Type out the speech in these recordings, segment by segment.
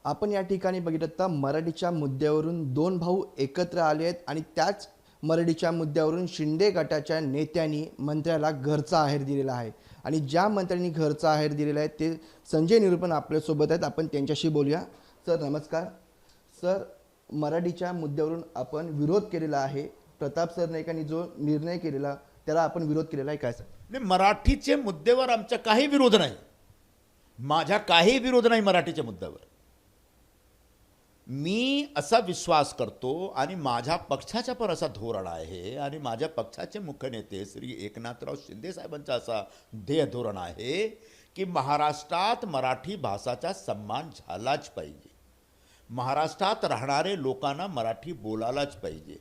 आपण या ठिकाणी बघितलं तर मराठीच्या मुद्द्यावरून दोन भाऊ एकत्र आले आहेत आणि त्याच मराठीच्या मुद्द्यावरून शिंदे गटाच्या नेत्यांनी मंत्र्याला घरचा आहेर दिलेला आहे आणि ज्या मंत्र्यांनी घरचा आहेर दिलेला आहे ते संजय निरूपण आपल्यासोबत आहेत. आपण त्यांच्याशी बोलूया. सर नमस्कार. सर, मराठीच्या मुद्द्यावरून आपण विरोध केलेला आहे. प्रताप सरनाईकांनी जो निर्णय केलेला त्याला आपण विरोध केलेला आहे, काय सर? नाही, मराठीचे मुद्द्यावर आमचा काही विरोध नाही. माझा काही विरोध नाही मराठीच्या मुद्द्यावर. मी असा विश्वास करतो आणि माझ्या पक्षाचा पण असा धोरण आहे आणि माझ्या पक्षाचे मुख्य नेते श्री एकनाथराव शिंदे साहेबांचा असा ध्येय धोरण आहे की महाराष्ट्रात मराठी भाषाचा सन्मान झालाच पाहिजे. महाराष्ट्रात राहणारे लोकांना मराठी बोलायलाच पाहिजे.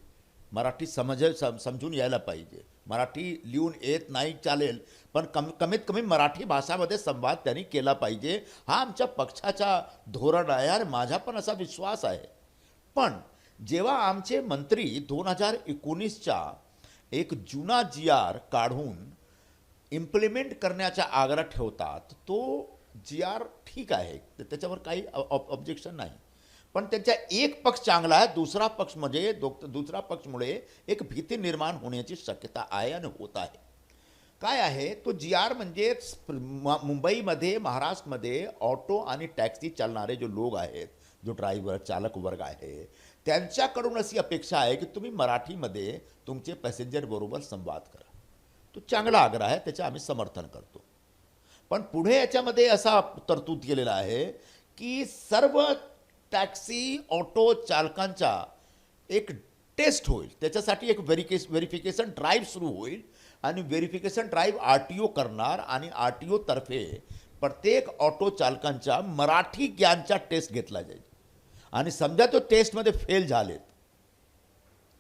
मराठी समजून यायला पाहिजे. मराठी लिहून येत नाही चालेल, पण कमीत कमी मराठी भाषामध्ये संवाद त्यांनी केला पाहिजे. हा आमच्या पक्षाचा धोरण आहे आणि माझा पण असा विश्वास आहे. पण जेव्हा आमचे मंत्री 2019चा एक जुना GR काढून इम्प्लिमेंट करण्याचा आग्रह ठेवतात, तो GR ठीक आहे, त्याच्यावर काही ऑब्जेक्शन नाही. पण त्यांचा एक पक्ष चांगला आहे, दुसरा पक्ष म्हणजे दुसरा पक्षमुळे एक भीती निर्माण होण्याची शक्यता आहे आणि होत आहे. काय आहे तो GR म्हणजे मुंबईमध्ये महाराष्ट्रामध्ये ऑटो आणि टॅक्सी चालणारे जो लोक आहेत, जो ड्रायव्हर चालक वर्ग आहे, त्यांच्याकडून अशी अपेक्षा आहे की तुम्ही मराठीमध्ये तुमचे पॅसेंजर बरोबर संवाद करा. तो चांगला आग्रह आहे, त्याचे आम्ही समर्थन करतो. पण पुढे याच्यामध्ये असा तरतूद केलेला आहे की सर्व टॅक्सी ऑटो चालकांचा एक टेस्ट होईल. त्याच्यासाठी एक व्हेरिफिकेशन ड्राईव्ह सुरू होईल आणि व्हेरिफिकेशन ड्राईव्ह RTO करणार आणि RTO तर्फे प्रत्येक ऑटो चालकांचा मराठी ज्ञानचा टेस्ट घेतला जाईल आणि समजा तो टेस्टमध्ये फेल झालेत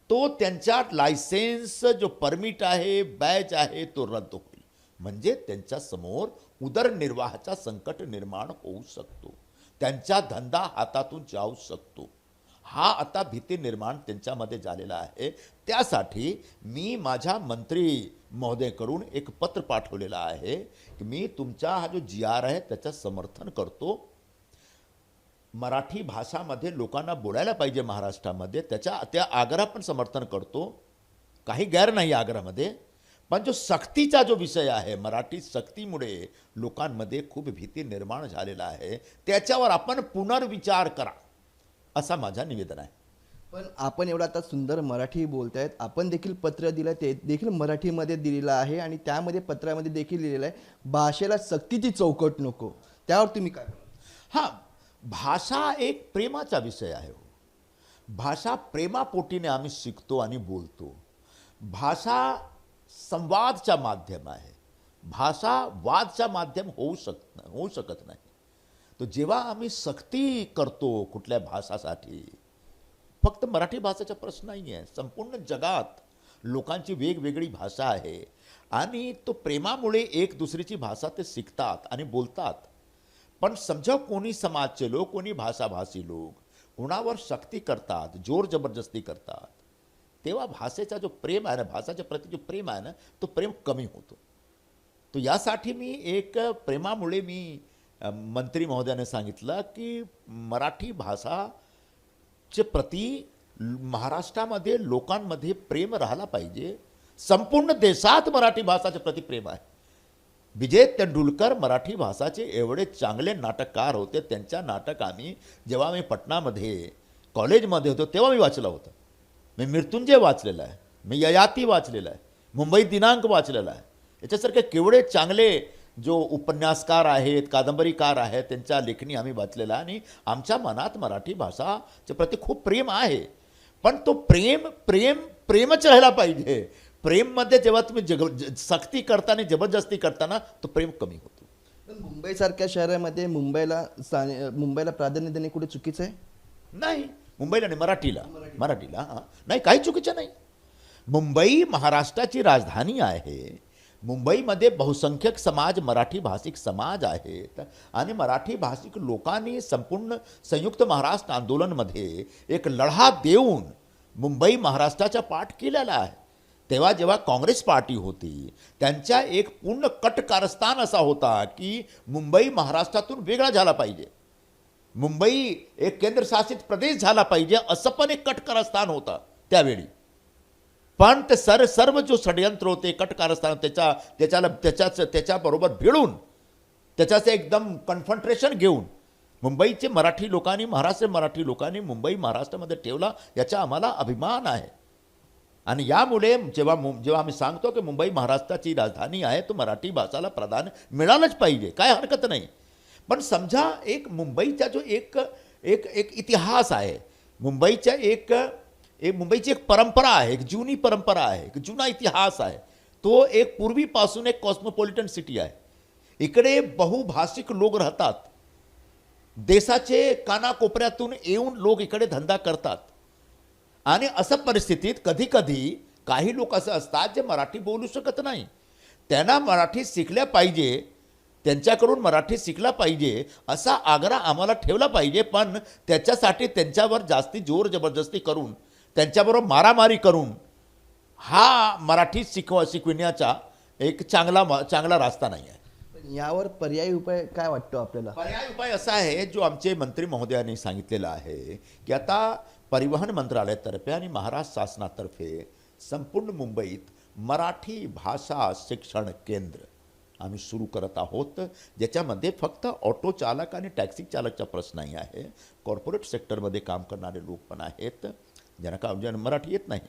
तो त्यांचा लायसेन्स जो परमिट आहे, बॅच आहे, तो रद्द होईल. म्हणजे त्यांच्या समोर उदरनिर्वाहाचा संकट निर्माण होऊ शकतो. त्यांचा धंदा हातातून जाऊ शकतो. हा आता भीती निर्माण त्यांच्यामध्ये झालेला आहे. त्यासाठी मी माझ्या मंत्री महोदयकडून एक पत्र पाठवलेलं आहे की मी तुमचा हा जो GR आहे त्याचं समर्थन करतो. मराठी भाषामध्ये लोकांना बोलायला पाहिजे महाराष्ट्रामध्ये, त्या आग्रह पण समर्थन करतो. काही गैर नाही आग्रहामध्ये. पण जो सक्तीचा जो विषय आहे, मराठी सक्तीमुळे लोकांमध्ये खूप भीती निर्माण झालेला आहे, त्याच्यावर आपण पुनर्विचार करा असा माझा निवेदन आहे. पण आपण एवढा आता सुंदर मराठी बोलतायत, आपण देखील पत्र दिलं ते देखील मराठीमध्ये दिलेलं आहे आणि त्यामध्ये पत्रामध्ये देखील लिहिलेलं आहे भाषेला सक्तीची चौकट नको. त्यावर तुम्ही काय? हां, भाषा एक प्रेमाचा विषय आहे. भाषा प्रेमापोटीने आम्ही शिकतो आणि बोलतो. भाषा संवादचा माध्यम आहे. भाषा वादचा माध्यम होऊ शकत नाही. तो जेव्हा आम्ही सक्ती करतो कुठल्या भाषासाठी, फक्त मराठी भाषेचा प्रश्न नाही आहे, संपूर्ण जगात लोकांची वेगवेगळी भाषा आहे आणि तो प्रेमामुळे एक दुसरीची भाषा ते शिकतात आणि बोलतात. पण समजा कोणी समाजचे लोक, कोणी भाषाभाषी लोक कोणावर सक्ती करतात, जोर जबरदस्ती करतात, तेव्हा भाषेचा जो प्रेम आहे ना, भाषाच्या प्रती जो प्रेम आहे ना, तो प्रेम कमी होतो. तो यासाठी मी एक प्रेमामुळे मी मंत्री महोदयाने सांगितलं की मराठी भाषाचे प्रती महाराष्ट्रामध्ये लोकांमध्ये प्रेम राहायला पाहिजे. संपूर्ण देशात मराठी भाषाच्या प्रती प्रेम आहे. विजय तेंडुलकर मराठी भाषाचे एवढे चांगले नाटककार होते. त्यांच्या नाटक जेव्हा मी पटनामध्ये कॉलेजमध्ये होतो तेव्हा मी वाचलं होतं. मी मृत्युंजय वाचलेला आहे, मी ययाती वाचलेला आहे, मुंबई दिनांक वाचलेला आहे. याच्यासारखे केवढे चांगले जो उपन्यासकार आहेत, कादंबरीकार आहेत, त्यांच्या लेखणी आम्ही वाचलेला आहे आणि आमच्या मनात मराठी भाषाच्या प्रती खूप प्रेम आहे. पण तो प्रेमच राहायला पाहिजे. प्रेममध्ये जेव्हा तुम्ही सक्ती करताना, जबरदस्ती करताना, तो प्रेम कमी होतो. पण मुंबईसारख्या शहरामध्ये मुंबईला प्राधान्य देणे कुठे चुकीचं आहे? नाही, मुंबईला नाही, मराठीला हां, नाही, काही चुकीचं नाही. मुंबई महाराष्ट्राची राजधानी आहे. मुंबईमध्ये बहुसंख्यक समाज मराठी भाषिक समाज आहेत आणि मराठी भाषिक लोकांनी संपूर्ण संयुक्त महाराष्ट्र आंदोलनमध्ये एक लढा देऊन मुंबई महाराष्ट्राचा पाठ केलेला आहे. तेव्हा जेव्हा काँग्रेस पार्टी होती, त्यांचा एक पूर्ण कट कारस्थान असा होता की मुंबई महाराष्ट्रातून वेगळा झाला पाहिजे. मुंबई एक केंद्रशासित प्रदेश झाला पाहिजे असं पण एक कट कारस्थान होता त्यावेळी. पण ते सर्व जो षडयंत्र होते कट कारस्थान त्याच्याबरोबर भिडून त्याच्याचं एकदम कन्फंट्रेशन घेऊन मुंबईचे मराठी लोकांनी, महाराष्ट्र मराठी लोकांनी मुंबई महाराष्ट्रामध्ये ठेवला, याचा आम्हाला अभिमान आहे. आणि यामुळे जेव्हा आम्ही सांगतो की मुंबई महाराष्ट्राची राजधानी आहे, तो मराठी भाषाला प्राधान्य मिळालंच पाहिजे, काय हरकत नाही. पण समजा एक मुंबईचा जो एक एक एक इतिहास आहे, मुंबईची एक परंपरा आहे, एक जुनी परंपरा आहे, एक जुना इतिहास आहे. तो एक पूर्वीपासून एक कॉस्मोपॉलिटन सिटी आहे. इकडे बहुभाषिक लोक राहतात. देशाचे कानाकोपऱ्यातून येऊन लोक इकडे धंदा करतात. आणि असं परिस्थितीत कधी काही लोक असं असतात जे मराठी बोलू शकत नाही. त्यांना मराठी शिकल्या पाहिजे, त्यांच्याकडून मराठी शिकला पाहिजे असा आग्रह आम्हाला ठेवला पाहिजे. पण त्याच्यासाठी त्यांच्यावर जास्ती जोर जबरदस्ती करून, त्यांच्याबरोबर मारामारी करून हा मराठी शिकविण्याचा एक चांगला रास्ता नाही आहे. यावर पर्यायी उपाय काय वाटतो आपल्याला? पर्यायी उपाय असा आहे जो आमचे मंत्री महोदयांनी सांगितलेला आहे की आता परिवहन मंत्रालयातर्फे आणि महाराष्ट्र शासनातर्फे संपूर्ण मुंबईत मराठी भाषा शिक्षण केंद्र आम्ही सुरू करत आहोत, ज्याच्यामध्ये फक्त ऑटो चालक आणि टॅक्सी चालकचा प्रश्न नाही आहे. कॉर्पोरेट सेक्टरमध्ये काम करणारे लोक पण आहेत ज्यांना मराठी येत नाही.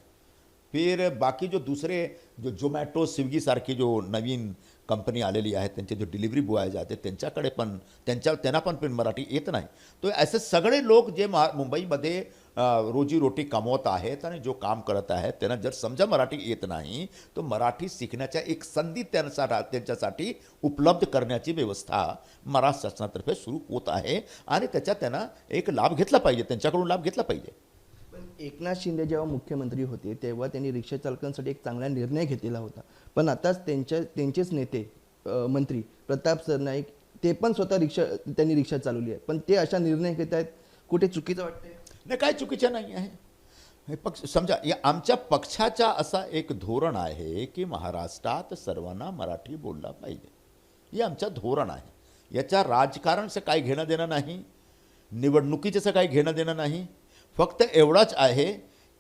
फिर बाकी जो दुसरे जो झोमॅटो स्विगीसारखी जो नवीन कंपनी आलेली आहे, त्यांचे जो डिलिव्हरी बॉय जाते त्यांच्याकडे पण त्यांना पण मराठी येत नाही. तो असे सगळे लोक जे मुंबईमध्ये रोजीरोटी कमवत आहेत आणि जो काम करत आहेत, त्यांना जर समजा मराठी येत नाही तो मराठी शिकण्याच्या एक संधी त्यांच्यासाठी उपलब्ध करण्याची व्यवस्था महाराष्ट्र शासनातर्फे सुरू होत आहे. आणि त्याचा त्यांना एक लाभ घेतला पाहिजे, त्यांच्याकडून लाभ घेतला पाहिजे. एकनाथ शिंदे जेव्हा मुख्यमंत्री होते तेव्हा त्यांनी रिक्षा चालकांसाठी एक चांगला निर्णय घेतलेला होता. पण आताच त्यांचेच नेते मंत्री प्रताप सरनाईक ते पण स्वतः त्यांनी रिक्षा चालवली आहे, पण ते अशा निर्णय घेत आहेत, कुठे चुकीचं वाटते? नाही, काय चुकीचं नाही आहे. हे पक्ष समजा या आमच्या पक्षाचा असा एक धोरण आहे की महाराष्ट्रात सर्वांना मराठी बोलला पाहिजे. हे आमचं धोरण आहे. याच्या राजकारणचं काही घेणं देणं नाही, निवडणुकीचं काही घेणं देणं नाही. फक्त एवढंच आहे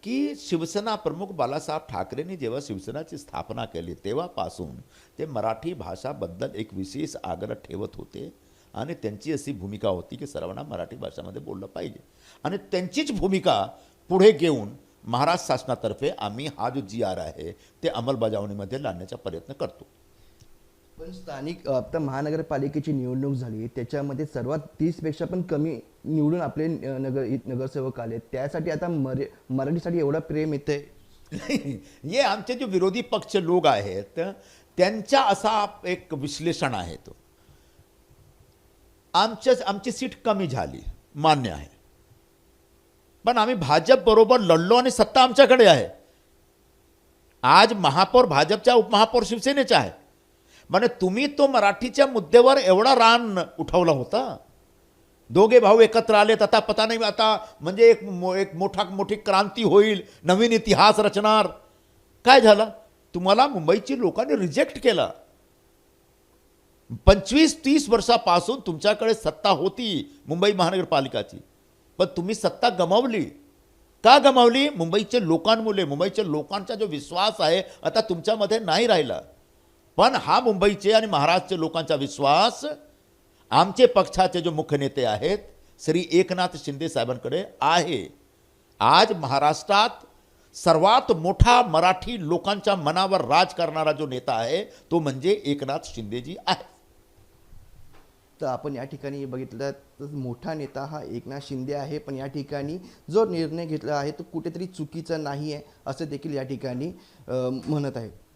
की शिवसेना प्रमुख बाळासाहेब ठाकरेंनी जेव्हा शिवसेनाची स्थापना केली तेव्हापासून ते मराठी भाषाबद्दल एक विशेष आग्रह ठेवत होते. आणि त्यांची अशी भूमिका होती की सर्वांना मराठी भाषेमध्ये बोललं पाहिजे. आणि त्यांचीच भूमिका पुढे घेऊन महाराष्ट्र शासनातर्फे आम्ही हा जो GR आहे ते अंमलबजावणीमध्ये लावण्याचा प्रयत्न करतो. पण स्थानिक आता महानगरपालिकेची निवडणूक झाली, त्याच्यामध्ये सर्वात 30पेक्षा पण कमी निवडून आपले नगरसेवक आले. त्यासाठी आता मराठीसाठी एवढा प्रेम येते. हे आमचे जे विरोधी पक्ष लोक आहेत त्यांचा असा एक विश्लेषण आहे. तो आमची सीट कमी झाली मान्य आहे, पण आम्ही भाजप बरोबर लढलो आणि सत्ता आमच्याकडे आहे. आज महापौर भाजपचा, उपमहापौर शिवसेनेचा आहे. म्हणजे तुम्ही तो मराठीच्या मुद्द्यावर एवढा रान उठवला होता. दोघे भाऊ एकत्र आलेत, आता पता नाही आता म्हणजे एक मोठी क्रांती होईल, नवीन इतिहास रचणार. काय झालं? तुम्हाला मुंबईची लोकांनी रिजेक्ट केला. 25-30 वर्षापासून तुमच्याकडे सत्ता होती मुंबई महानगरपालिकाची, पण तुम्ही सत्ता गमावली. का गमावली? मुंबईचे लोकांमुळे. मुंबईच्या लोकांचा जो विश्वास आहे आता तुमच्यामध्ये नाही राहिला. पण हा मुंबईचे आणि महाराष्ट्राच्या लोकांचा विश्वास आमचे पक्षाचे जो मुख्य नेते आहेत श्री एकनाथ शिंदे साहेबांकडे आहे. आज महाराष्ट्रात सर्वात मोठा मराठी लोकांच्या मनावर राज करणारा जो नेता आहे तो म्हणजे एकनाथ शिंदेजी आहे. तर आपण या ठिकाणी बघितलं तर मोठा नेता हा एकनाथ शिंदे आहे, पण या ठिकाणी जो निर्णय घेतला आहे तो कुठेतरी चुकीचा नाही आहे असं देखील या ठिकाणी म्हणत आहे.